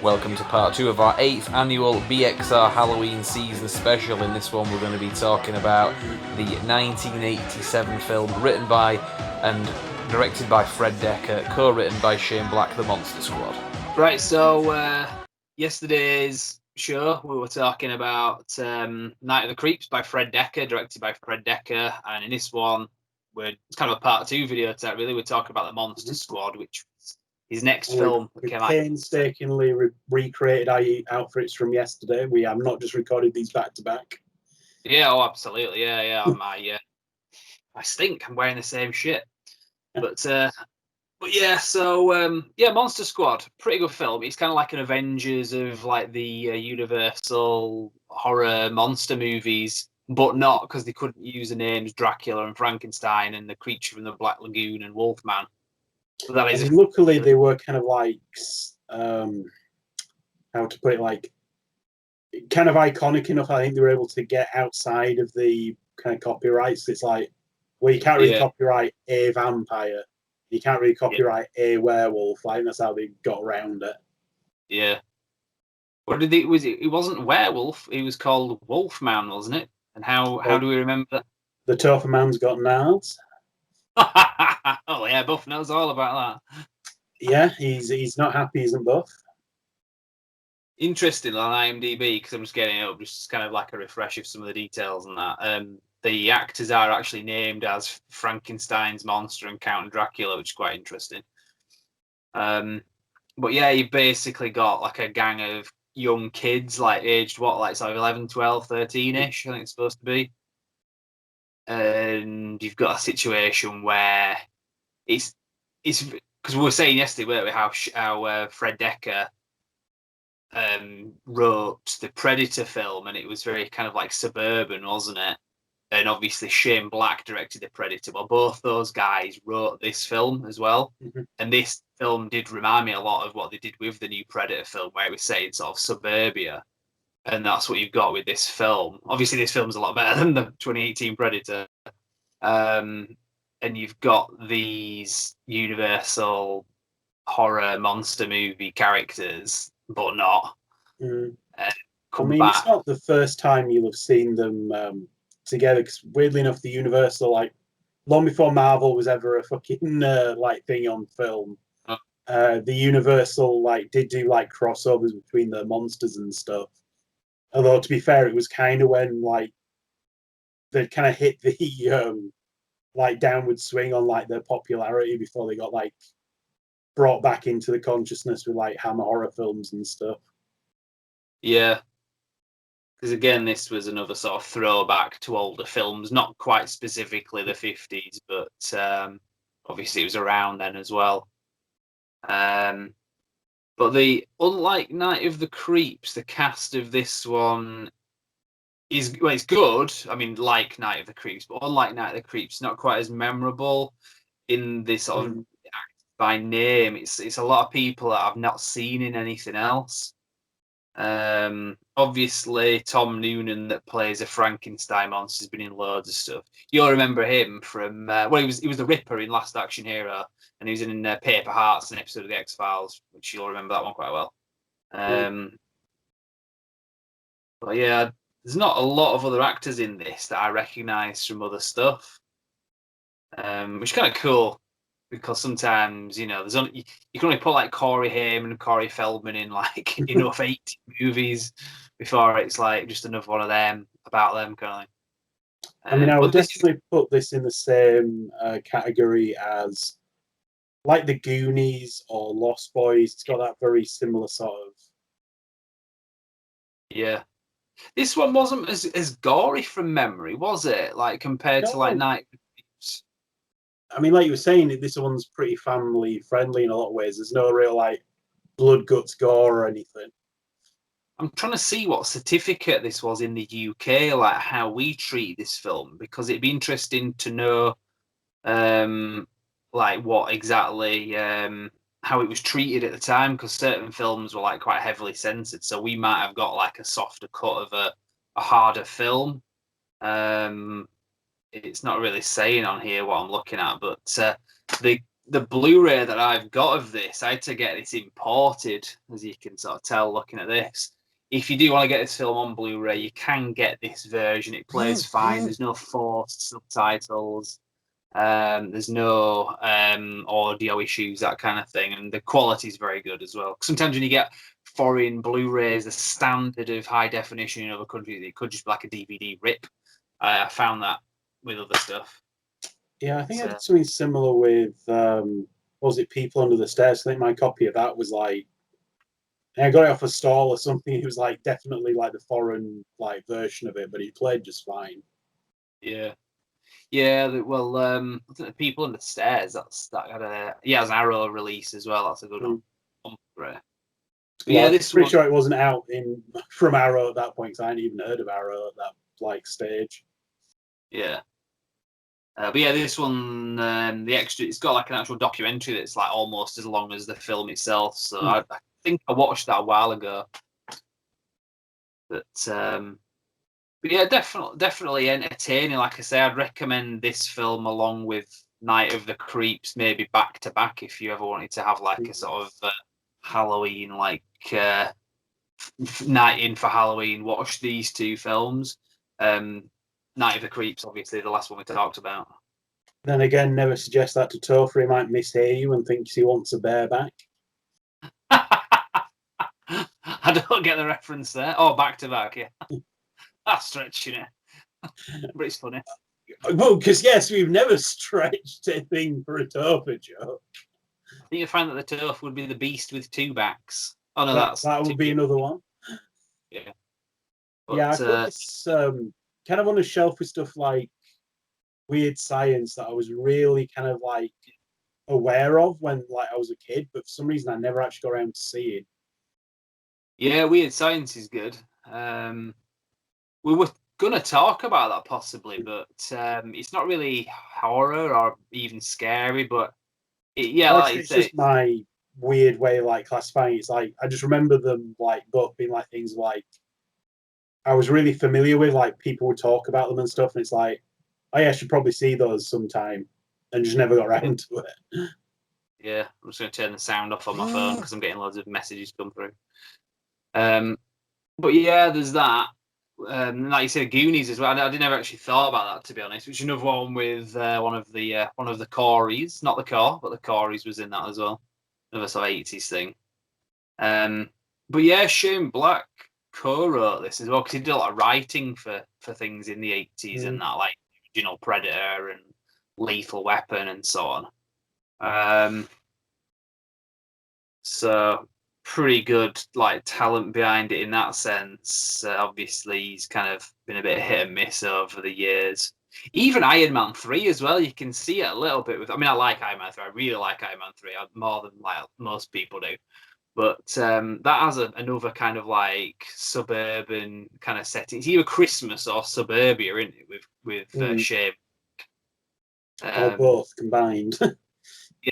Welcome to part 2 of our 8th annual BXR Halloween season special. In this one we're going to be talking about the 1987 film written by and directed by Fred Dekker, co-written by Shane Black, The Monster Squad. Right, so yesterday's show we were talking about Night of the Creeps by Fred Dekker, directed by Fred Dekker, and in this one it's kind of a part 2 video to that really. We're talking about The Monster Squad, which was his next film. We painstakingly recreated our outfits from yesterday. We have not just recorded these back to back. Yeah, oh, absolutely, yeah. I stink. I'm wearing the same shit, but yeah. So Monster Squad, pretty good film. It's kind of like an Avengers of like the Universal horror monster movies, but not, because they couldn't use the names Dracula and Frankenstein and the Creature from the Black Lagoon and Wolfman. So that is luckily they were kind of like how to put it, like kind of iconic enough. I think they were able to get outside of the kind of copyrights. It's like, well, you can't really copyright a vampire. You can't really copyright a werewolf. Like, that's how they got around it. Yeah. What did it was? It wasn't werewolf. It was called Wolfman, wasn't it? And how do we remember that? The tougher man's got nards. Oh yeah, Buff knows all about that. Yeah, he's not happy, isn't Buff? Interesting on IMDb, because I'm just getting it up, just kind of like a refresh of some of the details and that. The actors are actually named as Frankenstein's monster and Count Dracula, which is quite interesting. But yeah, you basically got like a gang of young kids, like aged like sort of 11, 12, 13-ish, I think it's supposed to be. And you've got a situation where it's because we were saying yesterday, weren't we, how Fred Dekker wrote the Predator film, and it was very kind of like suburban, wasn't it? And obviously Shane Black directed the Predator. Well, both those guys wrote this film as well. Mm-hmm. And this film did remind me a lot of what they did with the new Predator film, where it was saying sort of suburbia. And that's what you've got with this film. Obviously, this film's a lot better than the 2018 Predator. And you've got these Universal horror monster movie characters, but not. It's not the first time you'll have seen them together, because weirdly enough, the Universal, like long before Marvel was ever a fucking like thing on film, the Universal like did do like crossovers between the monsters and stuff. Although to be fair, it was kind of when like they kind of hit the like downward swing on like their popularity before they got like brought back into the consciousness with like Hammer horror films and stuff. Yeah. Because again, this was another sort of throwback to older films, not quite specifically the 50s, but obviously it was around then as well. But unlike Night of the Creeps, the cast of this one it's good. I mean, like Night of the Creeps, but unlike Night of the Creeps, not quite as memorable in this sort of by name. It's a lot of people that I've not seen in anything else. Obviously Tom Noonan, that plays a Frankenstein monster, has been in loads of stuff. You'll remember him from he was the Ripper in Last Action Hero, and he was in Paper Hearts, an episode of the X-Files, which you'll remember that one quite well. But yeah, there's not a lot of other actors in this that I recognise from other stuff, which is kind of cool. Because sometimes, there's only you can only put like Corey Haim and Corey Feldman in like 80 movies before it's like just another one of them about them kind of thing. I mean, I would definitely put this in the same category as like the Goonies or Lost Boys. It's got that very similar sort of. Yeah, this one wasn't as gory from memory, was it? Like compared to like Night. I mean, like you were saying, this one's pretty family friendly in a lot of ways. There's no real like blood, guts, gore or anything. I'm trying to see what certificate this was in the UK, like how we treat this film, because it'd be interesting to know, like what exactly how it was treated at the time, because certain films were like quite heavily censored, so we might have got like a softer cut of a harder film. It's not really saying on here what I'm looking at, but the Blu-ray that I've got of this, I had to get this imported, as you can sort of tell looking at this. If you do want to get this film on Blu-ray, you can get this version. It plays fine. There's no forced subtitles. There's no audio issues, that kind of thing, and the quality is very good as well. Sometimes when you get foreign Blu-rays, the standard of high definition in other countries, it could just be like a DVD rip. I found that with other stuff. Yeah, I think I did something similar with was it People Under the Stairs? I think my copy of that was like, I got it off a stall or something. It was like definitely like the foreign like version of it, but it played just fine. Yeah. Yeah, well, I think the People Under the Stairs, that had a it has an Arrow release as well. That's a good one. Well, yeah, I'm this pretty one, sure it wasn't out from Arrow at that point, because I hadn't even heard of Arrow at that like stage. yeah. But yeah, this one, the extra, it's got like an actual documentary that's like almost as long as the film itself. So I think I watched that a while ago. But yeah, definitely entertaining. Like I say, I'd recommend this film along with Night of the Creeps, maybe back to back, if you ever wanted to have like a sort of Halloween like night in for Halloween. Watch these two films. Night of the Creeps, obviously, the last one we talked about. Then again, never suggest that to Topher. He might mishear you and thinks he wants a bear back. I don't get the reference there. Oh, back to back, yeah. That's stretching it. But it's funny. Well, because yes, we've never stretched a thing for a Topher joke. I think you find that the turf would be the beast with two backs. Oh no, that would be another one. Yeah. But, yeah, I put this kind of on a shelf with stuff like weird science that I was really kind of like aware of when like I was a kid, but for some reason I never actually got around to seeing. Yeah, Weird Science is good. We were gonna talk about that possibly, but it's not really horror or even scary. But like you It's say, just my weird way of like classifying. It's like I just remember them like both being like things like I was really familiar with, like people would talk about them and stuff, and it's like, oh yeah, I should probably see those sometime, and just never got around to it. yeah, I'm just gonna turn the sound off on my phone because I'm getting loads of messages come through. But yeah, there's that. Like you said, Goonies as well. I never actually thought about that, to be honest. Which is another one with one of the Coreys, not the Core, but the Coreys was in that as well. Another sort of 80s thing. But yeah, Shane Black co-wrote this as well because he did a lot of writing for things in the 80s and that, like original Predator and Lethal Weapon and so on. So pretty good like talent behind it in that sense. Obviously, he's kind of been a bit hit and miss over the years. Even Iron Man 3 as well, you can see it a little bit with. I mean, I like Iron Man 3. I really like Iron Man 3 more than like most people do. But that has another kind of like suburban kind of setting. It's either Christmas or suburbia, isn't it? With Shane. Or both combined.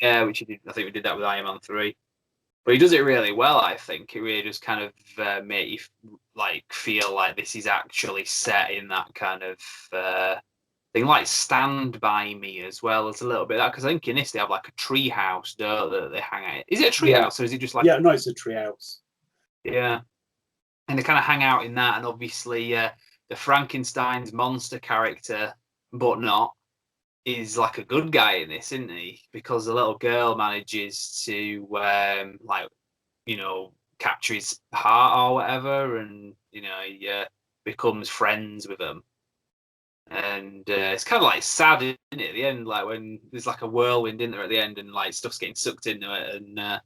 Yeah, which he did. I think we did that with Iron Man 3. But he does it really well, I think. It really just kind of make you like feel like this is actually set in that kind of thing, like Stand By Me as well as a little bit of that, because I think in this they have like a tree house, don't they, that they hang out. Is it a tree house or is it just like? Yeah, no, it's a tree house. Yeah, and they kind of hang out in that, and obviously the Frankenstein's monster character, but not, is like a good guy in this, isn't he? Because the little girl manages to capture his heart or whatever, and he becomes friends with him. And it's kind of like sad, isn't it? At the end, like when there's like a whirlwind in there at the end, and like stuff's getting sucked into it, and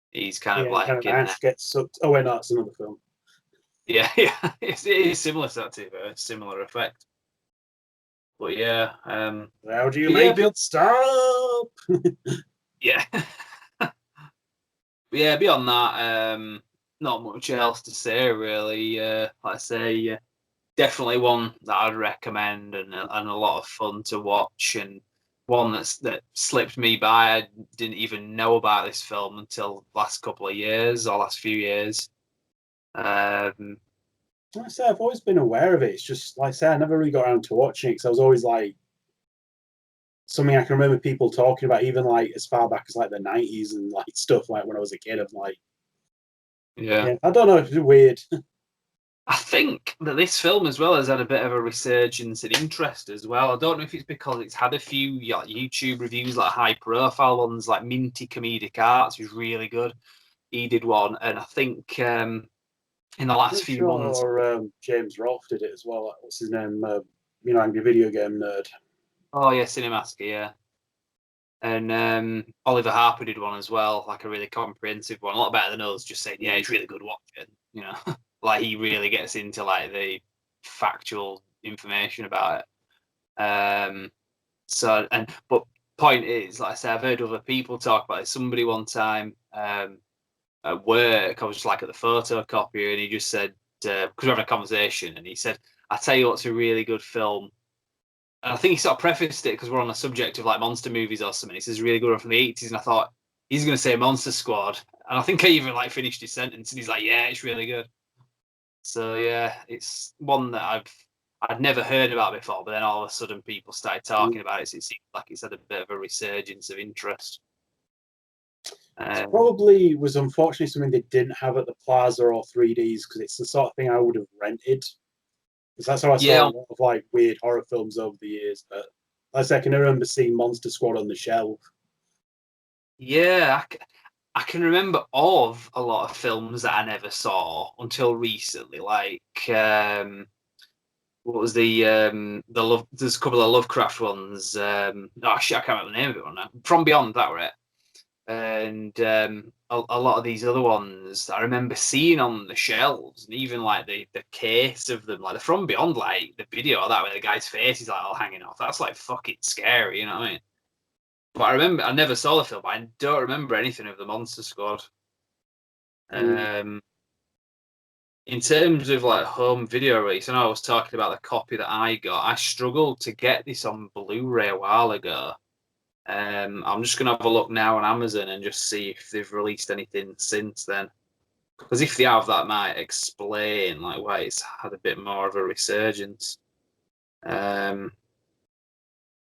he's kind of like kind of in ash gets sucked. Oh wait, no, that's another film. Yeah, it is similar to that too, but a similar effect. But yeah, how do you make it stop? Yeah. But yeah, beyond that, not much else to say really. Like I say, definitely one that I'd recommend and a lot of fun to watch, and one that slipped me by. I didn't even know about this film until last couple of years or last few years. Like I say, I've always been aware of it. It's just like I say, I never really got around to watching it because I was always like, something I can remember people talking about, even like as far back as like the 90s and like stuff like when I was a kid. I'm like, Yeah. I don't know, it's weird. I think that this film as well has had a bit of a resurgence in interest as well. I don't know if it's because it's had a few like YouTube reviews, like high profile ones, like Minty Comedic Arts, who's really good. He did one, and I think in the last few months. James Rolfe did it as well. What's his name? Angry Video Game Nerd. Oh yeah, Cinemasker, yeah. And Oliver Harper did one as well, like a really comprehensive one, a lot better than us. Just saying, yeah, it's really good watching. Like he really gets into like the factual information about it. But point is, like I said, I've heard other people talk about it. Somebody one time at work, I was just like at the photocopier, and he just said, because we're having a conversation, and he said, "I tell you what's a really good film." And I think he sort of prefaced it because we're on a subject of like monster movies or something. He says really good one from the 80s, and I thought he's going to say Monster Squad, and I think I even like finished his sentence, and he's like, "Yeah, it's really good." So yeah, it's one that I'd never heard about before, but then all of a sudden people started talking about it. So it seems like it's had a bit of a resurgence of interest. Probably was unfortunately something they didn't have at the Plaza or 3Ds because it's the sort of thing I would have rented. Because that's how I saw a lot of like weird horror films over the years. But I can remember seeing Monster Squad on the shelf. Yeah, I can remember of a lot of films that I never saw until recently. Like what was the love? There's a couple of Lovecraft ones. Oh shit, I can't remember the name of it one now. From Beyond, that were it. And a lot of these other ones I remember seeing on the shelves, and even like the case of them, like the From Beyond, like the video of that where the guy's face is like all hanging off. That's like fucking scary, you know what I mean? But I remember I never saw the film. But I don't remember anything of the Monster Squad. In terms of like home video release, I know I was talking about the copy that I got. I struggled to get this on Blu-ray a while ago. I'm just gonna have a look now on Amazon and just see if they've released anything since then. Because if they have, that might explain like why it's had a bit more of a resurgence.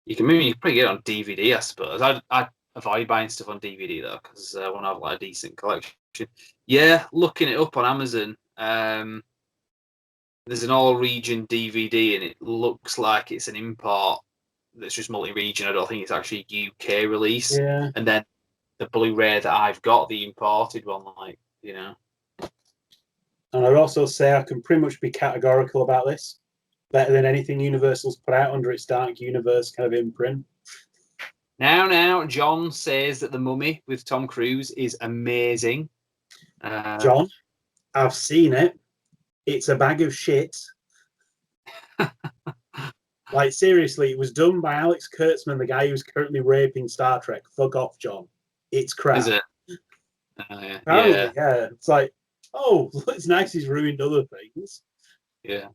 You can probably get it on DVD, I suppose. I avoid buying stuff on DVD though, because I want to have like a decent collection. Yeah, looking it up on Amazon, there's an all-region DVD, and it looks like it's an import that's just multi-region. I don't think it's actually UK release. Yeah. And then the Blu-ray that I've got, the imported one, like, you know. And I'd also say I can pretty much be categorical about this. Better than anything Universal's put out under its Dark Universe kind of imprint. Now, John says that The Mummy with Tom Cruise is amazing. John, I've seen it. It's a bag of shit. Like, seriously, it was done by Alex Kurtzman, the guy who's currently raping Star Trek. Fuck off, John. It's crap. Is it? Yeah. Apparently, yeah. It's like, oh, it's nice he's ruined other things. Yeah.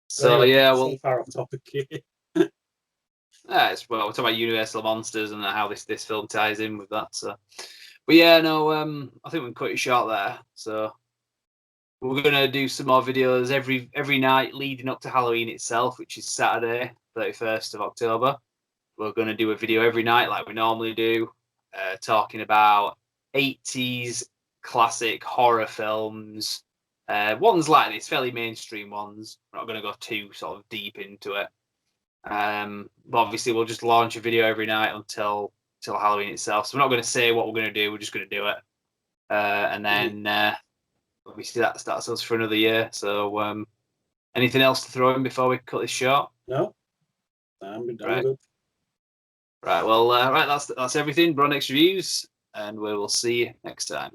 So, yeah, well... So far off topic here. We're talking about Universal Monsters and how this film ties in with that. So, but yeah, no, I think we can cut it short there. So we're gonna do some more videos every night leading up to Halloween itself, which is Saturday, 31st of October. We're gonna do a video every night like we normally do, talking about 80s classic horror films. Ones like this, fairly mainstream ones. We're not gonna go too sort of deep into it. But obviously we'll just launch a video every night until Halloween itself. So we're not going to say what we're going to do. We're just going to do it, and then obviously that's us for another year. So anything else to throw in before we cut this short? No, I'm good. Right. Well, right. That's everything. Bro Next Reviews, and we will see you next time.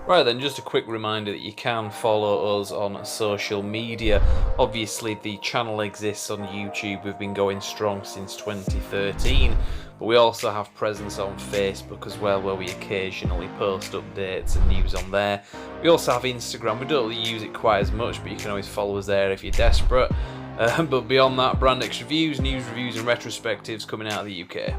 Right then, just a quick reminder that you can follow us on social media. Obviously the channel exists on YouTube, we've been going strong since 2013. But we also have presence on Facebook as well, where we occasionally post updates and news on there. We also have Instagram. We don't really use it quite as much, but you can always follow us there if you're desperate. But beyond that, Brandex Reviews, news reviews and retrospectives coming out of the UK.